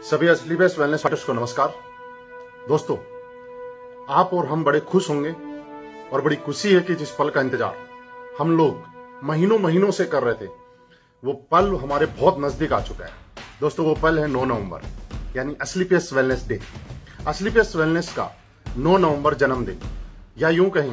सभी असली best wellness fighters को नमस्कार। दोस्तों, आप और हम बड़े खुश होंगे और बड़ी खुशी है कि जिस पल का इंतजार हम लोग महीनों महीनों से कर रहे थे, वो पल हमारे बहुत नजदीक आ चुका है। दोस्तों, वो पल है 9 नवंबर, यानी असली पेस वेलनेस डे। असली पेस वेलनेस का 9 नवंबर जन्मदिन, या यूं कहें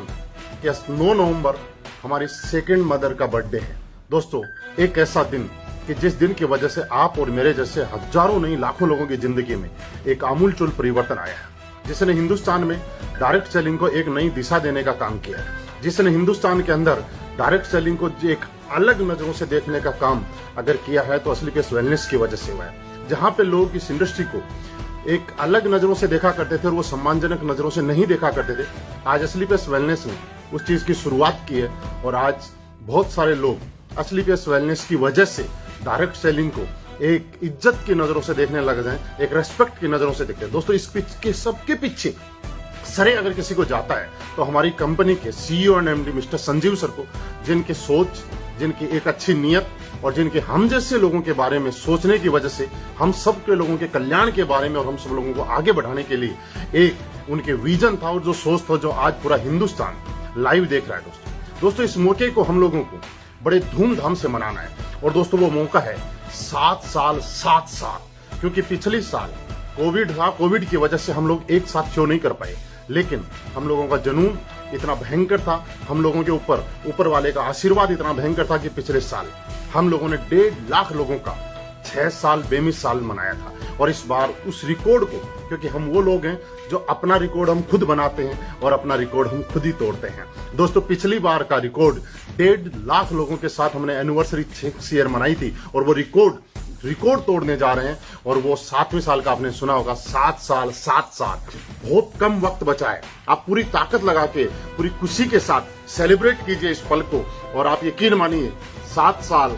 कि 9 नवंबर हमारी सेकेंड मदर का बर्थडे है। दोस्तों, एक ऐसा दिन कि जिस दिन की वजह से आप और मेरे जैसे हजारों नहीं लाखों लोगों की जिंदगी में एक आमूलचूल परिवर्तन आया है, जिसने हिंदुस्तान में डायरेक्ट सेलिंग को एक नई दिशा देने का काम किया है, जिसने हिंदुस्तान के अंदर डायरेक्ट सेलिंग को एक अलग नजरों से देखने का काम अगर किया है तो असली पेस वेलनेस की वजह से हुआ है। जहां पे लोग इस इंडस्ट्री को एक अलग नजरों से देखा करते थे और वो सम्मानजनक नजरों से नहीं देखा करते थे, आज असली पेस वेलनेस ने उस चीज की शुरुआत की है और आज बहुत सारे लोग असली पेस वेलनेस की वजह से डायरेक्ट सेलिंग को एक इज्जत की नजरों से देखने लग जाए, एक रेस्पेक्ट की नजरों से देखते हैं। दोस्तों, इस के सबके पीछे सरे अगर किसी को जाता है तो हमारी कंपनी के CEO and MD mister Sanjeev sir को, जिनकी सोच, जिनकी एक अच्छी नीयत और जिनके हम जैसे लोगों के बारे में सोचने की वजह से, हम सब के लोगों के कल्याण के बारे में और हम सब लोगों को आगे बढ़ाने के लिए एक उनके विजन था और जो सोच था, जो आज पूरा हिंदुस्तान लाइव देख रहा है। दोस्तों, इस मौके को हम लोगों को बड़े धूमधाम से मनाना है और दोस्तों वो मौका है 7 साल, क्योंकि पिछले साल कोविड था। कोविड की वजह से हम लोग एक साथ शो नहीं कर पाए, लेकिन हम लोगों का जुनून इतना भयंकर था, हम लोगों के ऊपर वाले का आशीर्वाद इतना भयंकर था कि पिछले साल हम लोगों ने 1.5 लाख लोगों का 6 साल बेमिसाल मनाया था। और इस बार उस रिकॉर्ड को, क्योंकि हम वो लोग हैं जो अपना रिकॉर्ड हम खुद बनाते हैं और अपना रिकॉर्ड हम खुद ही तोड़ते हैं। दोस्तों, पिछली बार का रिकॉर्ड 1.5 लाख लोगों के साथ हमने एनिवर्सरी 6 ईयर मनाई थी और वो रिकॉर्ड तोड़ने जा रहे हैं। और वो 7वें साल का आपने सुना होगा, 7 साल बहुत कम वक्त बचा है। आप पूरी ताकत लगा के पूरी खुशी के साथ सेलिब्रेट कीजिए इस पल को और आप यकीन मानिए 7 साल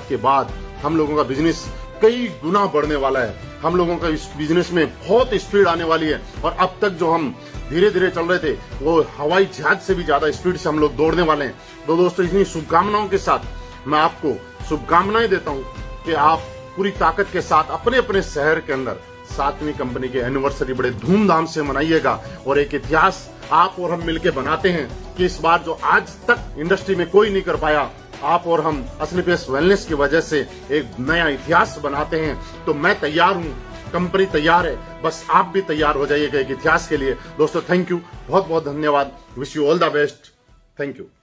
के बाद हम लोगों का बिजनेस कई गुना बढ़ने वाला है। हम लोगों का इस बिजनेस में बहुत स्पीड आने वाली है और अब तक जो हम धीरे धीरे चल रहे थे वो हवाई जहाज से भी ज्यादा स्पीड से हम लोग दौड़ने वाले हैं। तो दोस्तों, इतनी शुभकामनाओं के साथ मैं आपको शुभकामनाएं देता हूं कि आप पूरी ताकत के साथ अपने अपने शहर के अंदर 7वीं कंपनी के एनिवर्सरी बड़े धूमधाम से मनाइएगा और एक इतिहास आप और हम मिलकर बनाते हैं कि इस बार जो आज तक इंडस्ट्री में कोई नहीं कर पाया, आप और हम असली पेस वेलनेस की वजह से एक नया इतिहास बनाते हैं। तो मैं तैयार हूं, कंपनी तैयार है, बस आप भी तैयार हो जाइएगा एक इतिहास के लिए। दोस्तों, थैंक यू, बहुत बहुत धन्यवाद। Wish you all the best. Thank you.